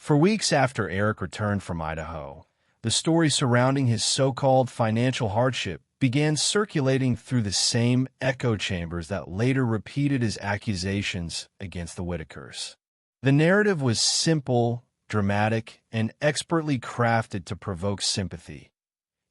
For weeks after Eric returned from Idaho, the story surrounding his so-called financial hardship began circulating through the same echo chambers that later repeated his accusations against the Whittakers. The narrative was simple, dramatic, and expertly crafted to provoke sympathy.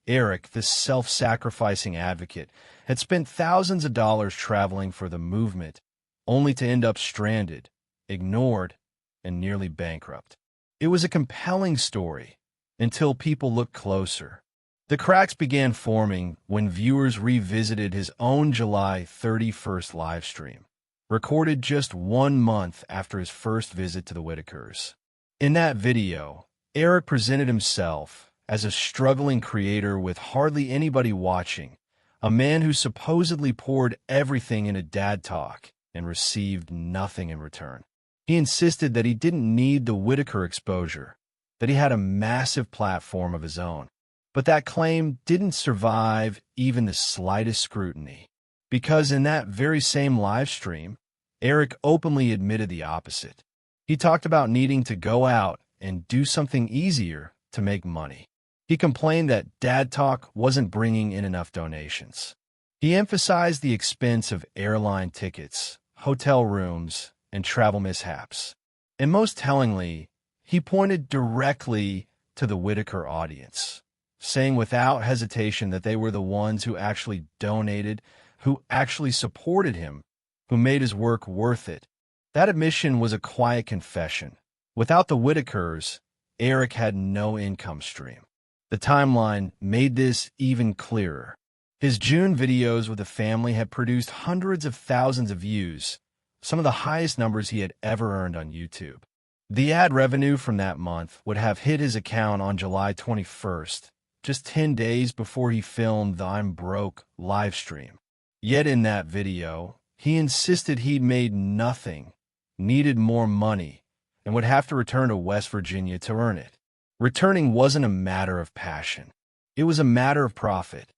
Eric, the self-sacrificing advocate, had spent thousands of dollars traveling for the movement, only to end up stranded, ignored, and nearly bankrupt. It was a compelling story, until people looked closer. The cracks began forming when viewers revisited his own July 31st livestream, recorded just 1 month after his first visit to the Whittakers. In that video, Eric presented himself as a struggling creator with hardly anybody watching, a man who supposedly poured everything into dad talk and received nothing in return. He insisted that he didn't need the Whittaker exposure, that he had a massive platform of his own. But that claim didn't survive even the slightest scrutiny, because in that very same live stream, Eric openly admitted the opposite. He talked about needing to go out and do something easier to make money. He complained that dad talk wasn't bringing in enough donations. He emphasized the expense of airline tickets, hotel rooms, and travel mishaps. And most tellingly, he pointed directly to the Whittaker audience, saying without hesitation that they were the ones who actually donated, who actually supported him, who made his work worth it. That admission was a quiet confession. Without the Whittakers, Eric had no income stream. The timeline made this even clearer. His June videos with the family had produced hundreds of thousands of views, some of the highest numbers he had ever earned on YouTube. The ad revenue from that month would have hit his account on July 21st, just 10 days before he filmed the I'm Broke live stream. Yet in that video, he insisted he'd made nothing, needed more money, and would have to return to West Virginia to earn it. Returning wasn't a matter of passion. It was a matter of profit.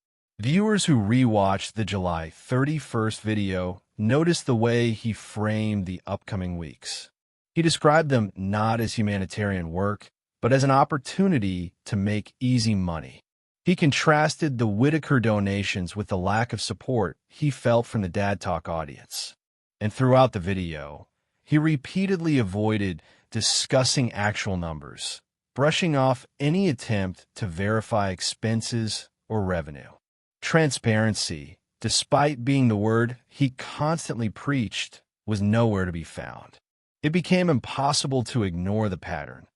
Viewers who rewatched the July 31st video noticed the way he framed the upcoming weeks. He described them not as humanitarian work, but as an opportunity to make easy money. He contrasted the Whittaker donations with the lack of support he felt from the Dad Talk audience. And throughout the video, he repeatedly avoided discussing actual numbers, brushing off any attempt to verify expenses or revenue. Transparency, despite being the word he constantly preached, was nowhere to be found. It became impossible to ignore the pattern.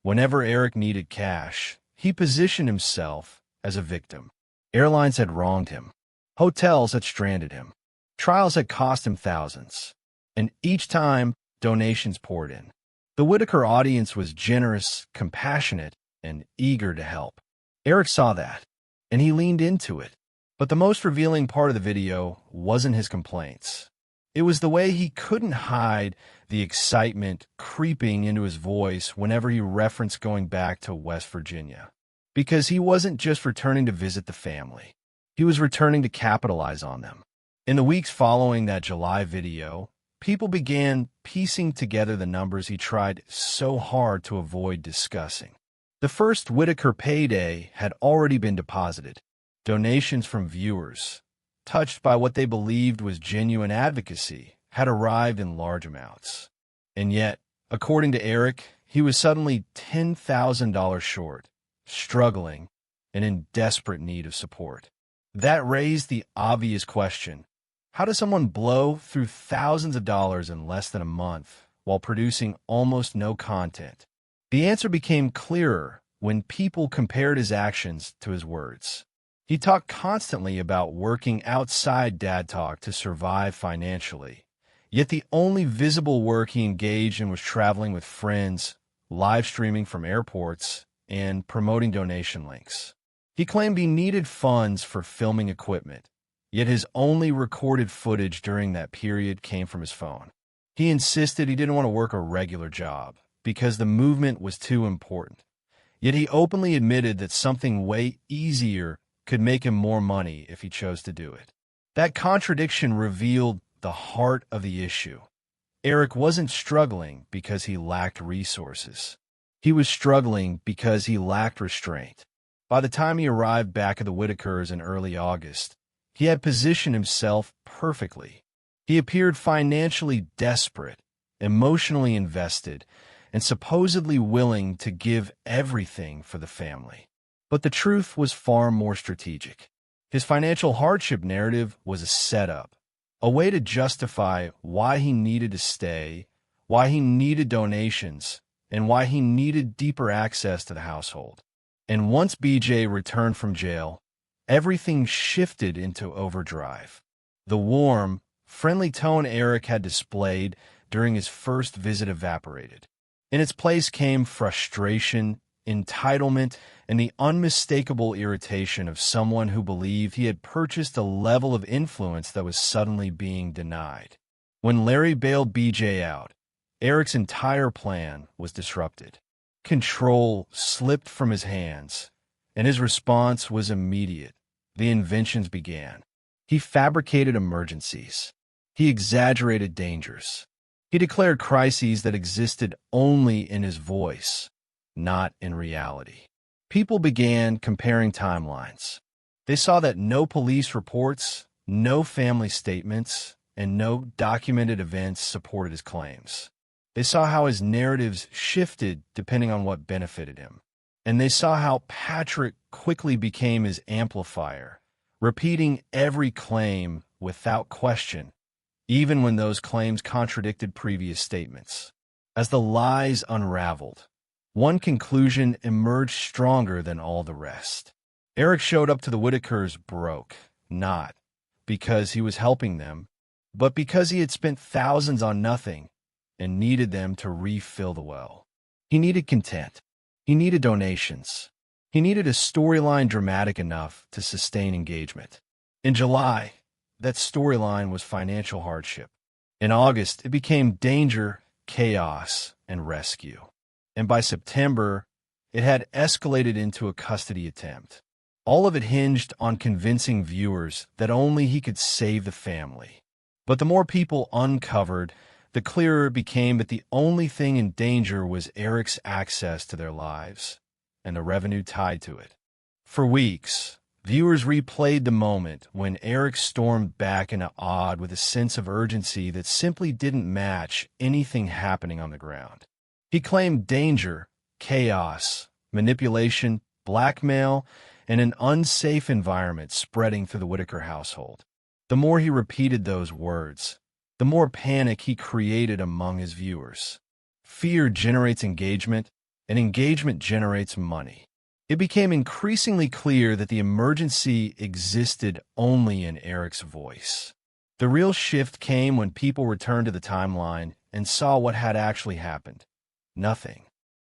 Whenever Eric needed cash, he positioned himself as a victim. Airlines had wronged him. Hotels had stranded him. Trials had cost him thousands. And each time, donations poured in. The Whittaker audience was generous, compassionate, and eager to help. Eric saw that, and he leaned into it. But the most revealing part of the video wasn't his complaints. It was the way he couldn't hide the excitement creeping into his voice whenever he referenced going back to West Virginia. Because he wasn't just returning to visit the family. He was returning to capitalize on them. In the weeks following that July video, people began piecing together the numbers he tried so hard to avoid discussing. The first Whittaker payday had already been deposited. Donations from viewers, touched by what they believed was genuine advocacy, had arrived in large amounts. And yet, according to Eric, he was suddenly $10,000 short, struggling, and in desperate need of support. That raised the obvious question: how does someone blow through thousands of dollars in less than a month while producing almost no content? The answer became clearer when people compared his actions to his words. He talked constantly about working outside Dad Talk to survive financially, yet the only visible work he engaged in was traveling with friends, live streaming from airports, and promoting donation links. He claimed he needed funds for filming equipment, yet his only recorded footage during that period came from his phone. He insisted he didn't want to work a regular job because the movement was too important, yet he openly admitted that something way easier could make him more money if he chose to do it. That contradiction revealed the heart of the issue. Eric wasn't struggling because he lacked resources. He was struggling because he lacked restraint. By the time he arrived back at the Whittakers in early August, he had positioned himself perfectly. He appeared financially desperate, emotionally invested, and supposedly willing to give everything for the family. But the truth was far more strategic. His financial hardship narrative was a setup, a way to justify why he needed to stay, why he needed donations, and why he needed deeper access to the household. And once BJ returned from jail, everything shifted into overdrive. The warm, friendly tone Eric had displayed during his first visit evaporated. In its place came frustration, entitlement, and the unmistakable irritation of someone who believed he had purchased a level of influence that was suddenly being denied. When Larry bailed BJ out, Eric's entire plan was disrupted. Control slipped from his hands, and his response was immediate. The inventions began. He fabricated emergencies. He exaggerated dangers. He declared crises that existed only in his voice, not in reality. People began comparing timelines. They saw that no police reports, no family statements, and no documented events supported his claims. They saw how his narratives shifted depending on what benefited him. And they saw how Patrick quickly became his amplifier, repeating every claim without question, even when those claims contradicted previous statements. As the lies unraveled, one conclusion emerged stronger than all the rest. Eric showed up to the Whittakers broke, not because he was helping them, but because he had spent thousands on nothing and needed them to refill the well. He needed content. He needed donations. He needed a storyline dramatic enough to sustain engagement. In July, that storyline was financial hardship. In August, it became danger, chaos, and rescue. And by September, it had escalated into a custody attempt. All of it hinged on convincing viewers that only he could save the family. But the more people uncovered, the clearer it became that the only thing in danger was Eric's access to their lives and the revenue tied to it. For weeks, viewers replayed the moment when Eric stormed back into Odd with a sense of urgency that simply didn't match anything happening on the ground. He claimed danger, chaos, manipulation, blackmail, and an unsafe environment spreading through the Whittaker household. The more he repeated those words, the more panic he created among his viewers. Fear generates engagement, and engagement generates money. It became increasingly clear that the emergency existed only in Eric's voice. The real shift came when people returned to the timeline and saw what had actually happened. Nothing.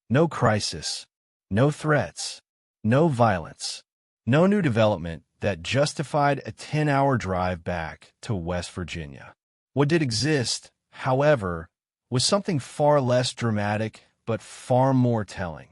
No crisis. No threats. No violence. No new development that justified a 10-hour drive back to West Virginia. What did exist, however, was something far less dramatic but far more telling.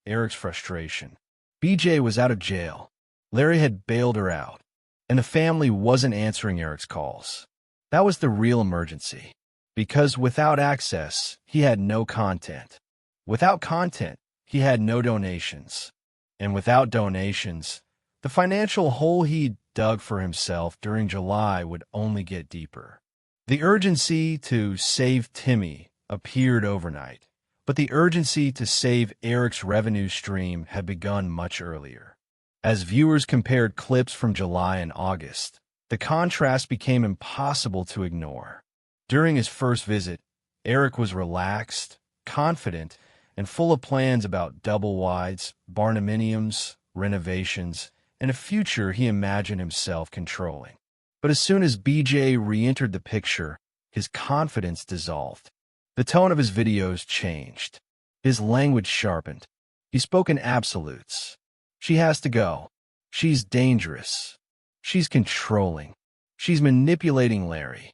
Eric's frustration. BJ was out of jail. Larry had bailed her out, and the family wasn't answering Eric's calls. That was the real emergency, because without access, he had no content. Without content, he had no donations. And without donations, the financial hole he dug for himself during July would only get deeper. The urgency to save Timmy appeared overnight, but the urgency to save Eric's revenue stream had begun much earlier. As viewers compared clips from July and August, the contrast became impossible to ignore. During his first visit, Eric was relaxed, confident, and full of plans about double-wides, barnuminiums, renovations, and a future he imagined himself controlling. But as soon as BJ re-entered the picture, his confidence dissolved. The tone of his videos changed. His language sharpened. He spoke in absolutes. She has to go. She's dangerous. She's controlling. She's manipulating Larry.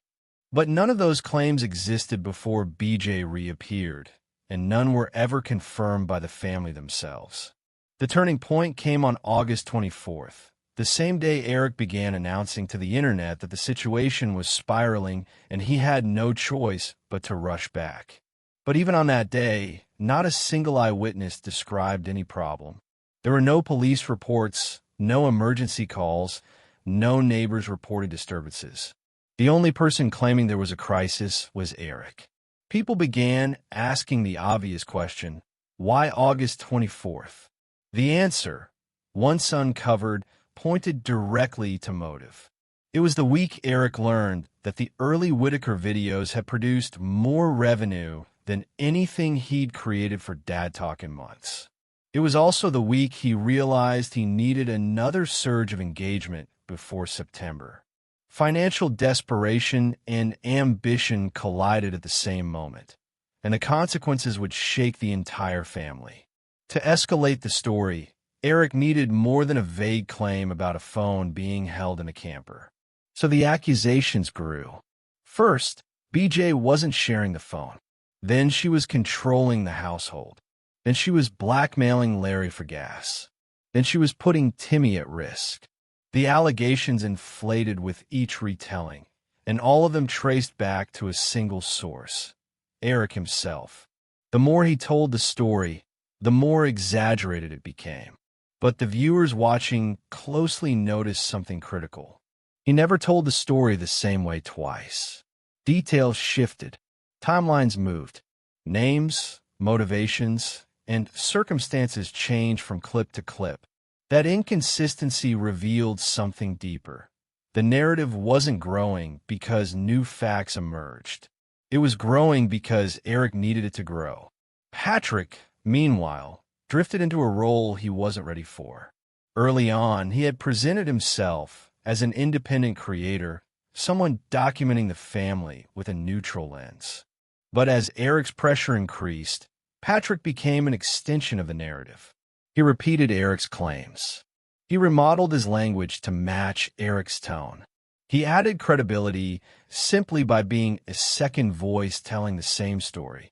But none of those claims existed before BJ reappeared, and none were ever confirmed by the family themselves. The turning point came on August 24th. The same day Eric began announcing to the internet that the situation was spiraling and he had no choice but to rush back. But even on that day, not a single eyewitness described any problem. There were no police reports, no emergency calls, no neighbors reported disturbances. The only person claiming there was a crisis was Eric. People began asking the obvious question, why August 24th? The answer, once uncovered, pointed directly to motive. It was the week Eric learned that the early Whittaker videos had produced more revenue than anything he'd created for Dad Talk in months. It was also the week he realized he needed another surge of engagement before September. Financial desperation and ambition collided at the same moment, and the consequences would shake the entire family. To escalate the story, Eric needed more than a vague claim about a phone being held in a camper. So the accusations grew. First, BJ wasn't sharing the phone. Then she was controlling the household. Then she was blackmailing Larry for gas. Then she was putting Timmy at risk. The allegations inflated with each retelling, and all of them traced back to a single source, Eric himself. The more he told the story, the more exaggerated it became. But the viewers watching closely noticed something critical. He never told the story the same way twice. Details shifted. Timelines moved. Names, motivations, and circumstances changed from clip to clip. That inconsistency revealed something deeper. The narrative wasn't growing because new facts emerged. It was growing because Eric needed it to grow. Patrick, meanwhile, drifted into a role he wasn't ready for. Early on, he had presented himself as an independent creator, someone documenting the family with a neutral lens. But as Eric's pressure increased, Patrick became an extension of the narrative. He repeated Eric's claims. He remodeled his language to match Eric's tone. He added credibility simply by being a second voice telling the same story,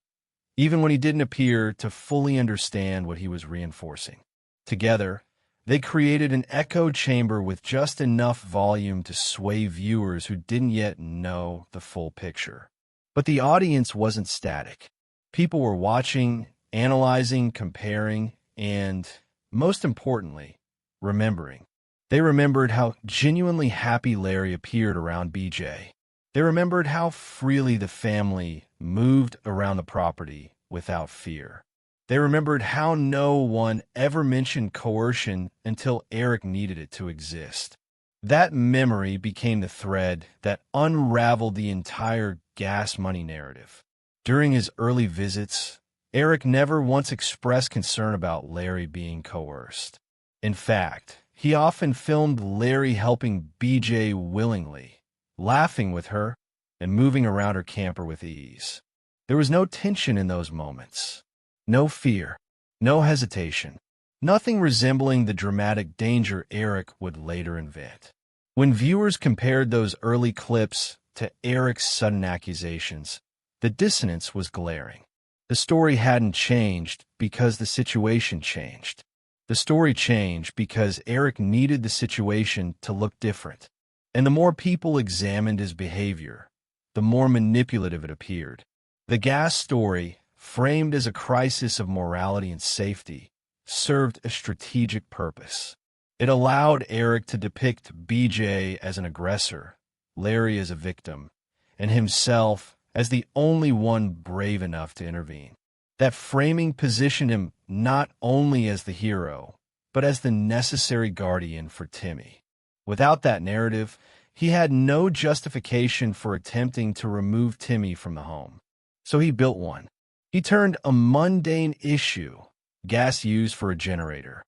even when he didn't appear to fully understand what he was reinforcing. Together, they created an echo chamber with just enough volume to sway viewers who didn't yet know the full picture. But the audience wasn't static. People were watching, analyzing, comparing, and, most importantly, remembering. They remembered how genuinely happy Larry appeared around BJ. They remembered how freely the family moved around the property without fear. They remembered how no one ever mentioned coercion until Eric needed it to exist. That memory became the thread that unraveled the entire gas money narrative. During his early visits, Eric never once expressed concern about Larry being coerced. In fact, he often filmed Larry helping BJ willingly, laughing with her, and moving around her camper with ease. There was no tension in those moments. No fear, no hesitation, nothing resembling the dramatic danger Eric would later invent. When viewers compared those early clips to Eric's sudden accusations, the dissonance was glaring. The story hadn't changed because the situation changed. The story changed because Eric needed the situation to look different. And the more people examined his behavior, the more manipulative it appeared. The gas story, framed as a crisis of morality and safety, served a strategic purpose. It allowed Eric to depict BJ as an aggressor, Larry as a victim, and himself as the only one brave enough to intervene. That framing positioned him not only as the hero, but as the necessary guardian for Timmy. Without that narrative, he had no justification for attempting to remove Timmy from the home. So he built one. He turned a mundane issue, gas used for a generator,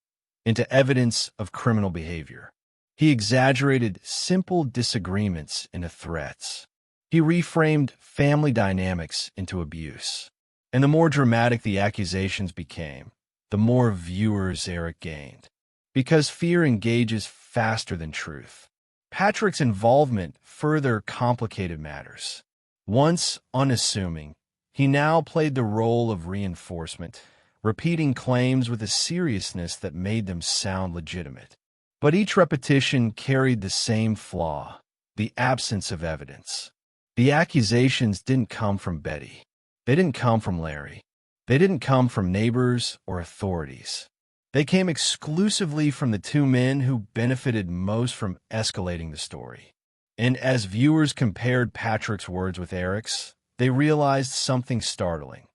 into evidence of criminal behavior. He exaggerated simple disagreements into threats. He reframed family dynamics into abuse. And the more dramatic the accusations became, the more viewers Eric gained. Because fear engages faster than truth. Patrick's involvement further complicated matters. Once unassuming, he now played the role of reinforcement, repeating claims with a seriousness that made them sound legitimate. But each repetition carried the same flaw, the absence of evidence. The accusations didn't come from Betty. They didn't come from Larry. They didn't come from neighbors or authorities. They came exclusively from the two men who benefited most from escalating the story. And as viewers compared Patrick's words with Eric's, they realized something startling.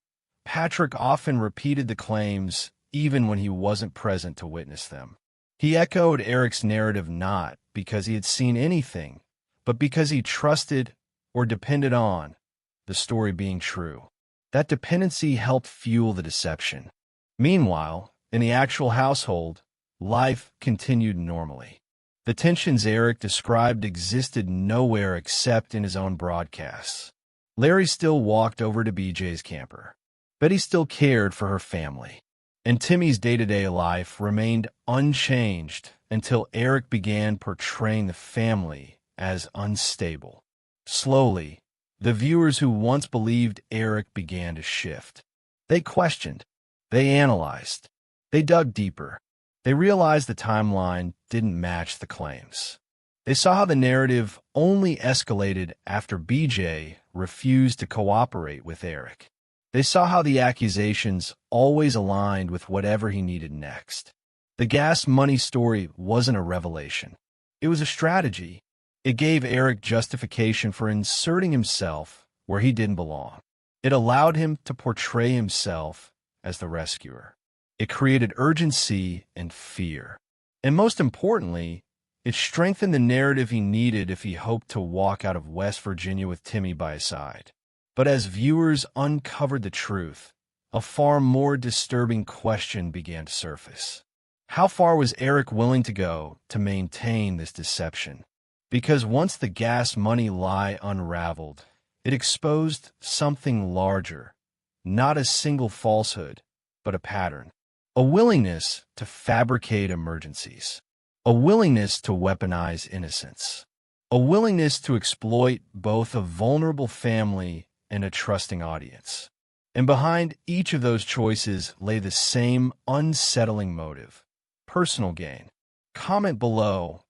Patrick often repeated the claims even when he wasn't present to witness them. He echoed Eric's narrative not because he had seen anything, but because he trusted or depended on the story being true. That dependency helped fuel the deception. Meanwhile, in the actual household, life continued normally. The tensions Eric described existed nowhere except in his own broadcasts. Larry still walked over to BJ's camper. Betty still cared for her family. And Timmy's day-to-day life remained unchanged until Eric began portraying the family as unstable. Slowly, the viewers who once believed Eric began to shift. They questioned. They analyzed. They dug deeper. They realized the timeline didn't match the claims. They saw how the narrative only escalated after BJ refused to cooperate with Eric. They saw how the accusations always aligned with whatever he needed next. The gas money story wasn't a revelation. It was a strategy. It gave Eric justification for inserting himself where he didn't belong. It allowed him to portray himself as the rescuer. It created urgency and fear. And most importantly, it strengthened the narrative he needed if he hoped to walk out of West Virginia with Timmy by his side. But as viewers uncovered the truth, a far more disturbing question began to surface. How far was Eric willing to go to maintain this deception? Because once the gas money lie unraveled, it exposed something larger, not a single falsehood, but a pattern. A willingness to fabricate emergencies. A willingness to weaponize innocence. A willingness to exploit both a vulnerable family and a trusting audience. And behind each of those choices lay the same unsettling motive: personal gain. Comment below,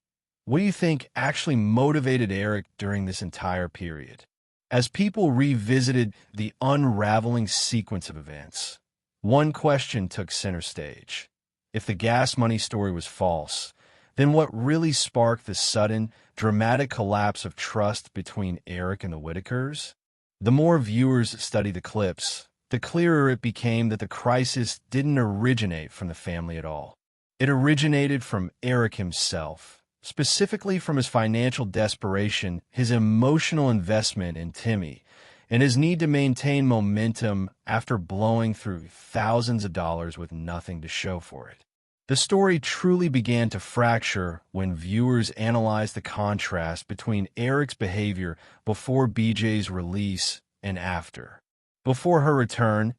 what do you think actually motivated Eric during this entire period? As people revisited the unraveling sequence of events, one question took center stage. If the gas money story was false, then what really sparked the sudden, dramatic collapse of trust between Eric and the Whittakers? The more viewers study the clips, the clearer it became that the crisis didn't originate from the family at all. It originated from Eric himself, specifically from his financial desperation, his emotional investment in Timmy, and his need to maintain momentum after blowing through thousands of dollars with nothing to show for it. The story truly began to fracture when viewers analyzed the contrast between Eric's behavior before BJ's release and after. Before her return,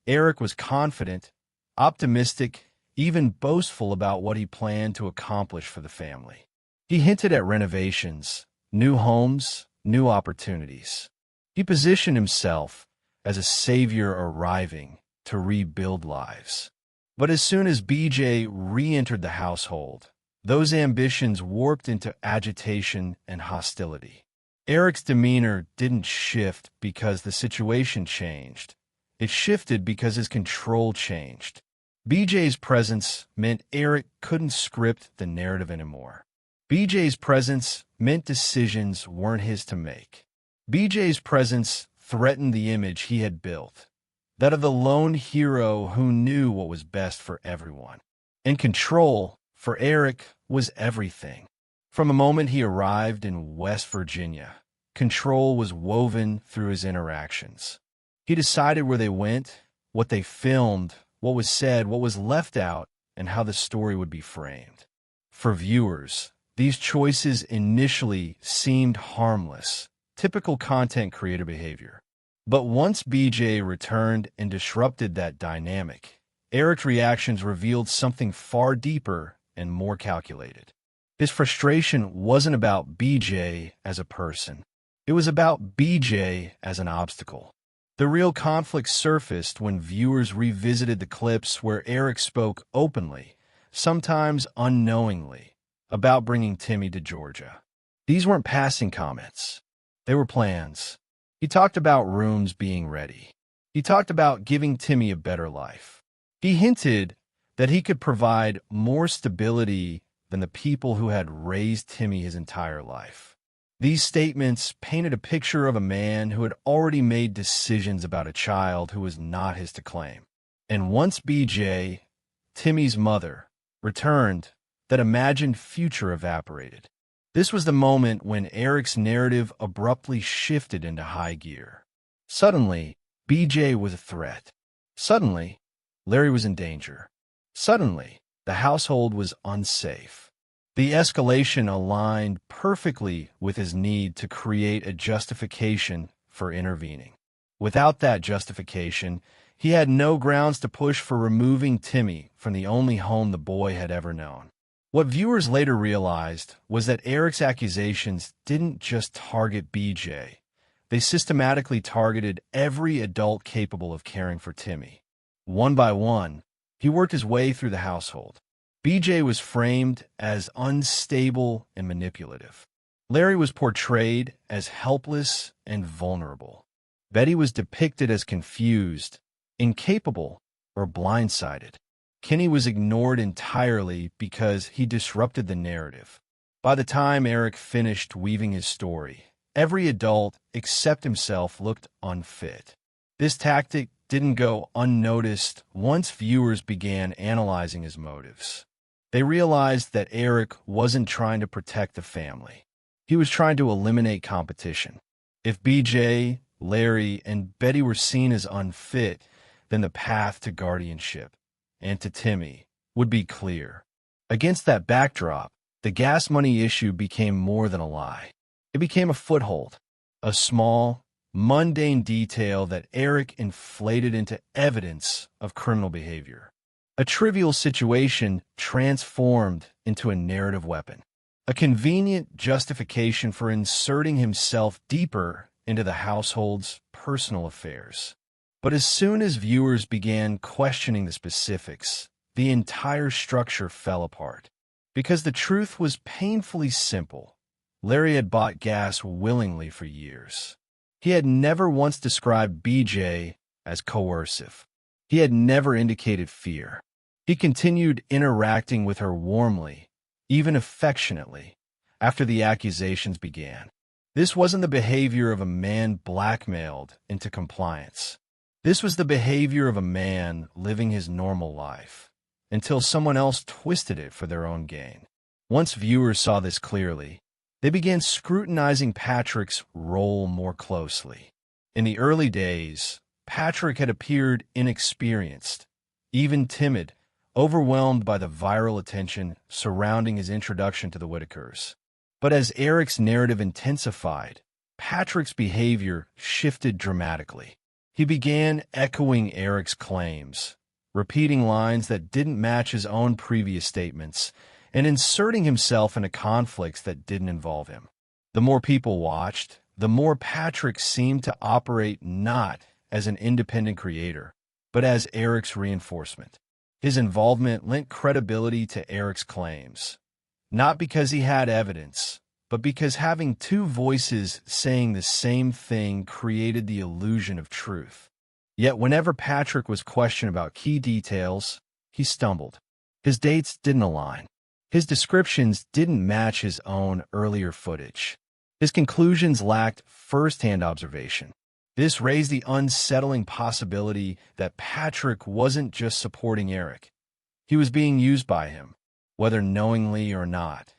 Eric was confident, optimistic, even boastful about what he planned to accomplish for the family. He hinted at renovations, new homes, new opportunities. He positioned himself as a savior arriving to rebuild lives. But as soon as BJ re-entered the household, those ambitions warped into agitation and hostility. Eric's demeanor didn't shift because the situation changed. It shifted because his control changed. BJ's presence meant Eric couldn't script the narrative anymore. BJ's presence meant decisions weren't his to make. BJ's presence threatened the image he had built, that of the lone hero who knew what was best for everyone. And control, for Eric, was everything. From the moment he arrived in West Virginia, control was woven through his interactions. He decided where they went, what they filmed, what was said, what was left out, and how the story would be framed. For viewers, these choices initially seemed harmless, typical content creator behavior. But once BJ returned and disrupted that dynamic, Eric's reactions revealed something far deeper and more calculated. His frustration wasn't about BJ as a person. It was about BJ as an obstacle. The real conflict surfaced when viewers revisited the clips where Eric spoke openly, sometimes unknowingly, about bringing Timmy to Georgia. These weren't passing comments. They were plans. He talked about rooms being ready, He talked about giving Timmy a better life. He hinted that he could provide more stability than the people who had raised Timmy his entire life. These statements painted a picture of a man who had already made decisions about a child who was not his to claim. And once BJ, Timmy's mother, returned, that imagined future evaporated. This was the moment when Eric's narrative abruptly shifted into high gear. Suddenly, BJ was a threat. Suddenly, Larry was in danger. Suddenly, the household was unsafe. The escalation aligned perfectly with his need to create a justification for intervening. Without that justification, he had no grounds to push for removing Timmy from the only home the boy had ever known. What viewers later realized was that Eric's accusations didn't just target BJ. They systematically targeted every adult capable of caring for Timmy. One by one, he worked his way through the household. BJ was framed as unstable and manipulative. Larry was portrayed as helpless and vulnerable. Betty was depicted as confused, incapable, or blindsided. Kenny was ignored entirely because he disrupted the narrative. By the time Eric finished weaving his story, every adult except himself looked unfit. This tactic didn't go unnoticed once viewers began analyzing his motives. They realized that Eric wasn't trying to protect the family. He was trying to eliminate competition. If BJ, Larry, and Betty were seen as unfit, then the path to guardianship, and to Timmy, would be clear. Against that backdrop, the gas money issue became more than a lie. It became a foothold, a small, mundane detail that Eric inflated into evidence of criminal behavior. A trivial situation transformed into a narrative weapon, a convenient justification for inserting himself deeper into the household's personal affairs. But as soon as viewers began questioning the specifics, the entire structure fell apart. Because the truth was painfully simple. Larry had bought gas willingly for years. He had never once described BJ as coercive. He had never indicated fear. He continued interacting with her warmly, even affectionately, after the accusations began. This wasn't the behavior of a man blackmailed into compliance. This was the behavior of a man living his normal life, until someone else twisted it for their own gain. Once viewers saw this clearly, they began scrutinizing Patrick's role more closely. In the early days, Patrick had appeared inexperienced, even timid, overwhelmed by the viral attention surrounding his introduction to the Whittakers. But as Eric's narrative intensified, Patrick's behavior shifted dramatically. He began echoing Eric's claims, repeating lines that didn't match his own previous statements, and inserting himself into conflicts that didn't involve him. The more people watched, the more Patrick seemed to operate not as an independent creator, but as Eric's reinforcement. His involvement lent credibility to Eric's claims, not because he had evidence, but because having two voices saying the same thing created the illusion of truth. Yet whenever Patrick was questioned about key details, he stumbled. His dates didn't align. His descriptions didn't match his own earlier footage. His conclusions lacked first-hand observation. This raised the unsettling possibility that Patrick wasn't just supporting Eric. He was being used by him, whether knowingly or not.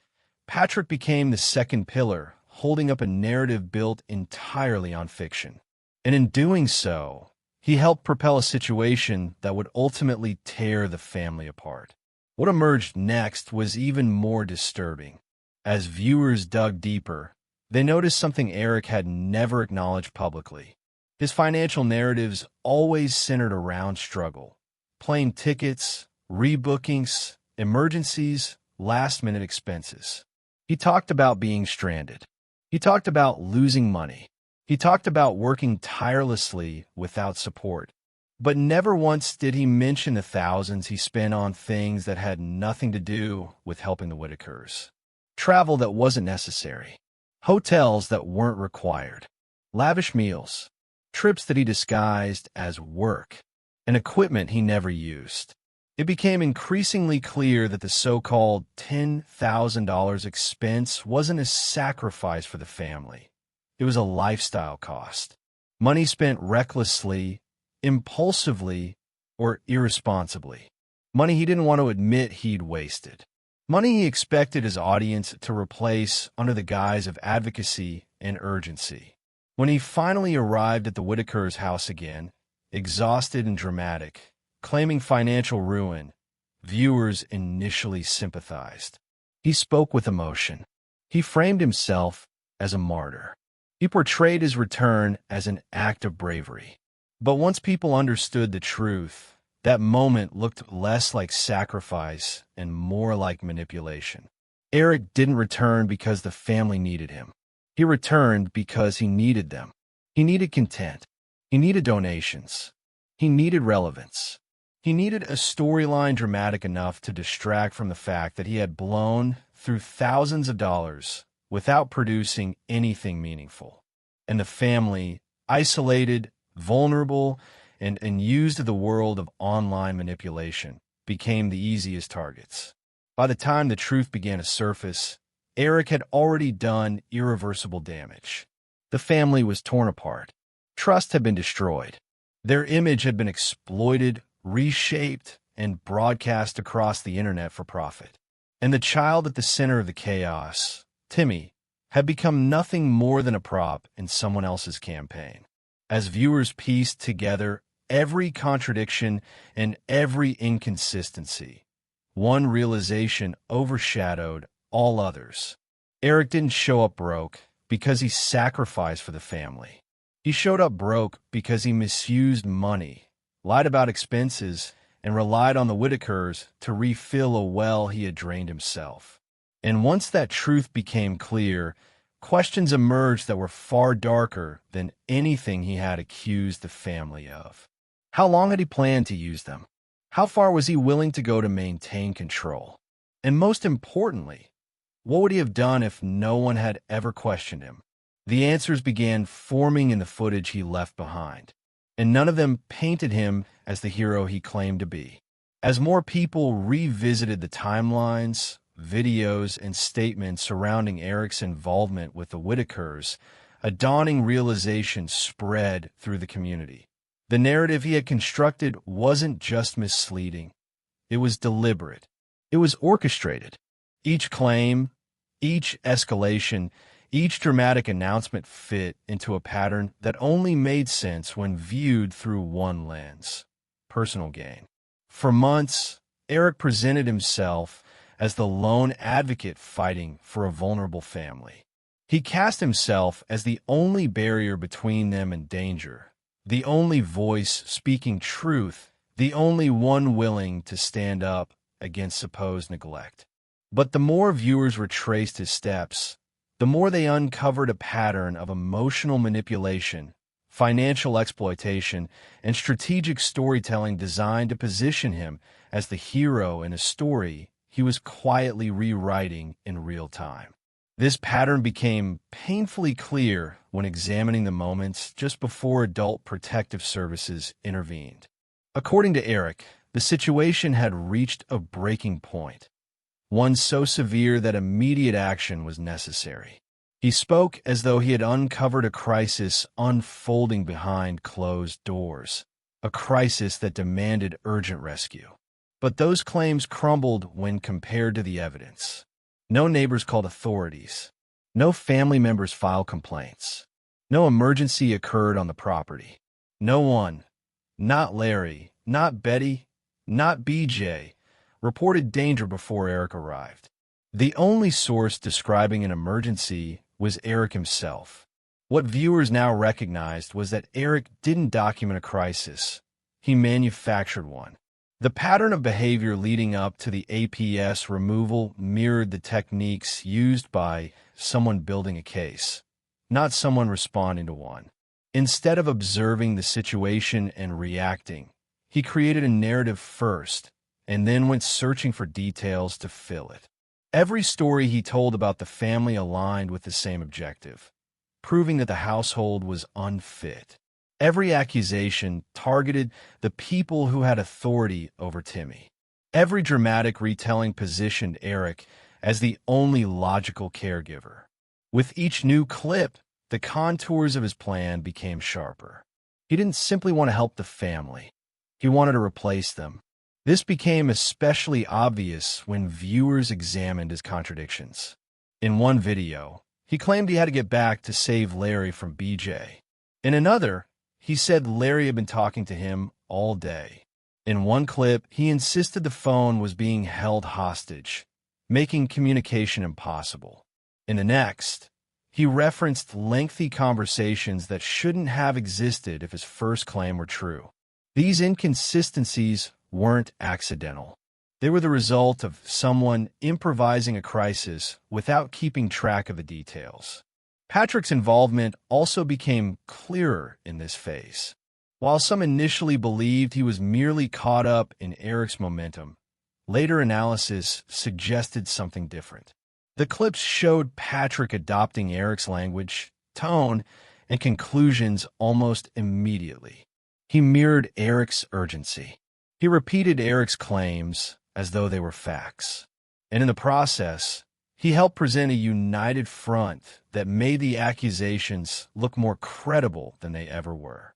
Patrick became the second pillar, holding up a narrative built entirely on fiction. And in doing so, he helped propel a situation that would ultimately tear the family apart. What emerged next was even more disturbing. As viewers dug deeper, they noticed something Eric had never acknowledged publicly. His financial narratives always centered around struggle. Plane tickets, rebookings, emergencies, last-minute expenses. He talked about being stranded. He talked about losing money. He talked about working tirelessly without support. But never once did he mention the thousands he spent on things that had nothing to do with helping the Whittakers. Travel that wasn't necessary. Hotels that weren't required. Lavish meals. trips that he disguised as work, and equipment he never used. It became increasingly clear that the so-called $10,000 expense wasn't a sacrifice for the family. It was a lifestyle cost. Money spent recklessly, impulsively, or irresponsibly. Money he didn't want to admit he'd wasted. Money he expected his audience to replace under the guise of advocacy and urgency. When he finally arrived at the Whittakers' house again, exhausted and dramatic, claiming financial ruin, viewers initially sympathized. He spoke with emotion. He framed himself as a martyr. He portrayed his return as an act of bravery. But once people understood the truth, that moment looked less like sacrifice and more like manipulation. Eric didn't return because the family needed him. He returned because he needed them. He needed content. He needed donations. He needed relevance. He needed a storyline dramatic enough to distract from the fact that he had blown through thousands of dollars without producing anything meaningful. And the family, isolated, vulnerable, and used to the world of online manipulation, became the easiest targets. By the time the truth began to surface, Eric had already done irreversible damage. The family was torn apart. Trust had been destroyed. Their image had been exploited, reshaped, and broadcast across the internet for profit. And the child at the center of the chaos, Timmy, had become nothing more than a prop in someone else's campaign. As viewers pieced together every contradiction and every inconsistency, one realization overshadowed all others. Eric didn't show up broke because he sacrificed for the family. He showed up broke because he misused money, lied about expenses, and relied on the Whittakers to refill a well he had drained himself. And once that truth became clear, questions emerged that were far darker than anything he had accused the family of. How long had he planned to use them? How far was he willing to go to maintain control? And most importantly, what would he have done if no one had ever questioned him? The answers began forming in the footage he left behind, and none of them painted him as the hero he claimed to be. As more people revisited the timelines, videos, and statements surrounding Eric's involvement with the Whittakers, a dawning realization spread through the community. The narrative he had constructed wasn't just misleading. It was deliberate. It was orchestrated. Each claim, each escalation, each dramatic announcement fit into a pattern that only made sense when viewed through one lens: personal gain. For months, Eric presented himself as the lone advocate fighting for a vulnerable family. He cast himself as the only barrier between them and danger, the only voice speaking truth, the only one willing to stand up against supposed neglect. But the more viewers retraced his steps, the more they uncovered a pattern of emotional manipulation, financial exploitation, and strategic storytelling designed to position him as the hero in a story he was quietly rewriting in real time. This pattern became painfully clear when examining the moments just before Adult Protective Services intervened. According to Eric, the situation had reached a breaking point, one so severe that immediate action was necessary. He spoke as though he had uncovered a crisis unfolding behind closed doors, a crisis that demanded urgent rescue. But those claims crumbled when compared to the evidence. No neighbors called authorities. No family members filed complaints. No emergency occurred on the property. No one, not Larry, not Betty, not BJ, reported danger before Eric arrived. The only source describing an emergency was Eric himself. What viewers now recognized was that Eric didn't document a crisis. He manufactured one. The pattern of behavior leading up to the APS removal mirrored the techniques used by someone building a case, not someone responding to one. Instead of observing the situation and reacting, he created a narrative first and then went searching for details to fill it. Every story he told about the family aligned with the same objective: proving that the household was unfit. Every accusation targeted the people who had authority over Timmy. Every dramatic retelling positioned Eric as the only logical caregiver. With each new clip, the contours of his plan became sharper. He didn't simply want to help the family. He wanted to replace them. This became especially obvious when viewers examined his contradictions. In one video, he claimed he had to get back to save Larry from BJ. In another, he said Larry had been talking to him all day. In one clip, he insisted the phone was being held hostage, making communication impossible. In the next, he referenced lengthy conversations that shouldn't have existed if his first claim were true. These inconsistencies weren't accidental. They were the result of someone improvising a crisis without keeping track of the details. Patrick's involvement also became clearer in this phase. While some initially believed he was merely caught up in Eric's momentum, later analysis suggested something different. The clips showed Patrick adopting Eric's language, tone, and conclusions almost immediately. He mirrored Eric's urgency. He repeated Eric's claims as though they were facts. And in the process, he helped present a united front that made the accusations look more credible than they ever were.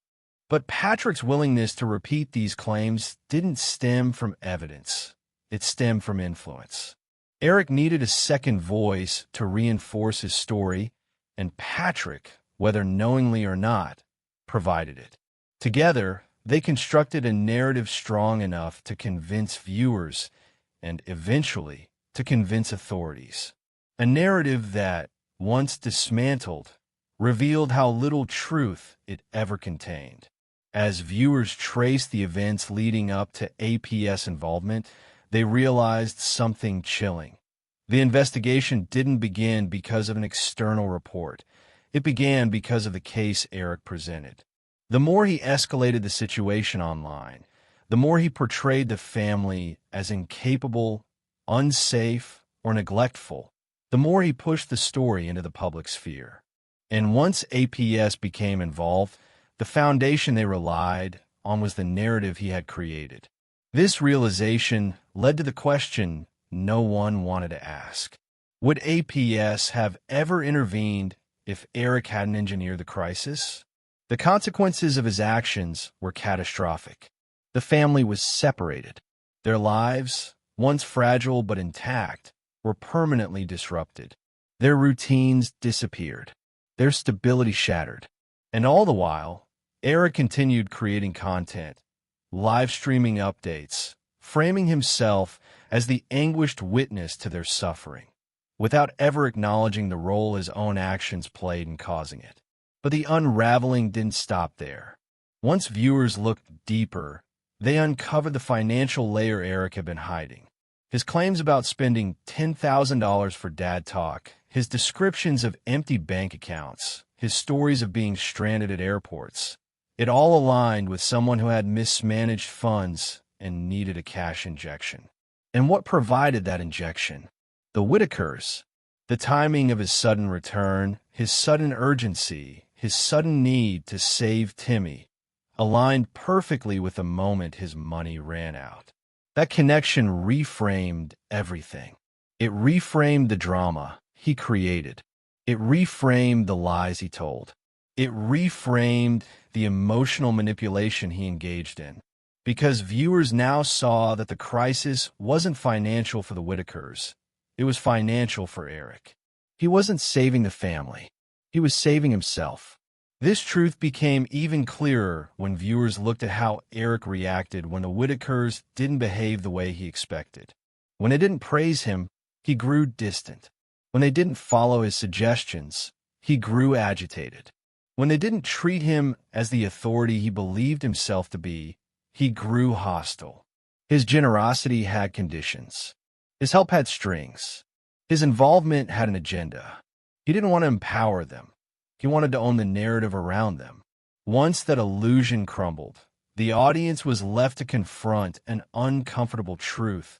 But Patrick's willingness to repeat these claims didn't stem from evidence. It stemmed from influence. Eric needed a second voice to reinforce his story, and Patrick, whether knowingly or not, provided it. Together, they constructed a narrative strong enough to convince viewers and, eventually, to convince authorities. A narrative that, once dismantled, revealed how little truth it ever contained. As viewers traced the events leading up to APS involvement, they realized something chilling. The investigation didn't begin because of an external report. It began because of the case Eric presented. The more he escalated the situation online, the more he portrayed the family as incapable, unsafe, or neglectful, the more he pushed the story into the public sphere. And once APS became involved, the foundation they relied on was the narrative he had created. This realization led to the question no one wanted to ask. Would APS have ever intervened if Eric hadn't engineered the crisis? The consequences of his actions were catastrophic. The family was separated. Their lives, once fragile but intact, were permanently disrupted. Their routines disappeared. Their stability shattered. And all the while, Eric continued creating content, live streaming updates, framing himself as the anguished witness to their suffering, without ever acknowledging the role his own actions played in causing it. But the unraveling didn't stop there. Once viewers looked deeper, they uncovered the financial layer Eric had been hiding. His claims about spending $10,000 for dad talk, his descriptions of empty bank accounts, his stories of being stranded at airports, it all aligned with someone who had mismanaged funds and needed a cash injection. And what provided that injection? The Whittakers. The timing of his sudden return, his sudden urgency, his sudden need to save Timmy, aligned perfectly with the moment his money ran out. That connection reframed everything. It reframed the drama he created. It reframed the lies he told. It reframed the emotional manipulation he engaged in. Because viewers now saw that the crisis wasn't financial for the Whittakers. It was financial for Eric. He wasn't saving the family. He was saving himself. This truth became even clearer when viewers looked at how Eric reacted when the Whittakers didn't behave the way he expected. When they didn't praise him, he grew distant. When they didn't follow his suggestions, he grew agitated. When they didn't treat him as the authority he believed himself to be, he grew hostile. His generosity had conditions. His help had strings. His involvement had an agenda. He didn't want to empower them. He wanted to own the narrative around them. Once that illusion crumbled, the audience was left to confront an uncomfortable truth.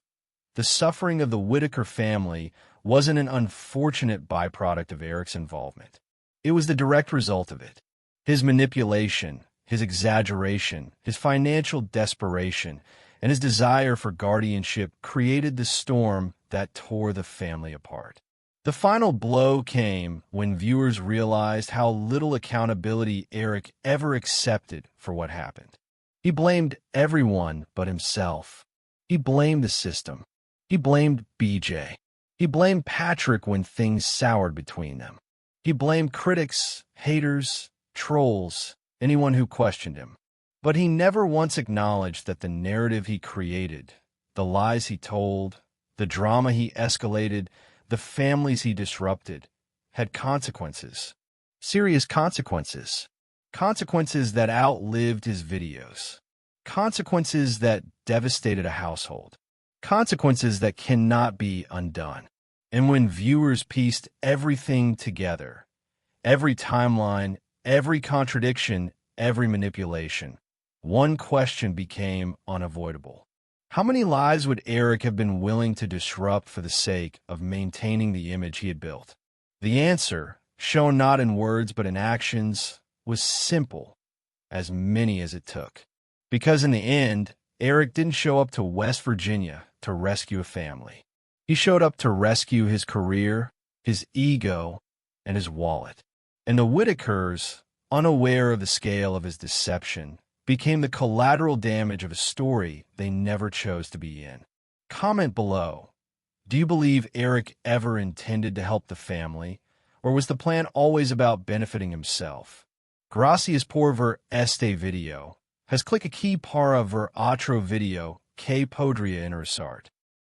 The suffering of the Whittaker family wasn't an unfortunate byproduct of Eric's involvement. It was the direct result of it. His manipulation, his exaggeration, his financial desperation, and his desire for guardianship created the storm that tore the family apart. The final blow came when viewers realized how little accountability Eric ever accepted for what happened. He blamed everyone but himself. He blamed the system. He blamed BJ. He blamed Patrick when things soured between them. He blamed critics, haters, trolls, anyone who questioned him. But he never once acknowledged that the narrative he created, the lies he told, the drama he escalated, the families he disrupted, had consequences. Serious consequences. Consequences that outlived his videos. Consequences that devastated a household. Consequences that cannot be undone. And when viewers pieced everything together, every timeline, every contradiction, every manipulation, one question became unavoidable. How many lives would Eric have been willing to disrupt for the sake of maintaining the image he had built? The answer, shown not in words but in actions, was simple, as many as it took. Because in the end, Eric didn't show up to West Virginia to rescue a family. He showed up to rescue his career, his ego, and his wallet. And the Whittakers, unaware of the scale of his deception, became the collateral damage of a story they never chose to be in. Comment below. Do you believe Eric ever intended to help the family, or was the plan always about benefiting himself? Gracias por ver este video. Has click aqui para ver otro video que podría interesarte.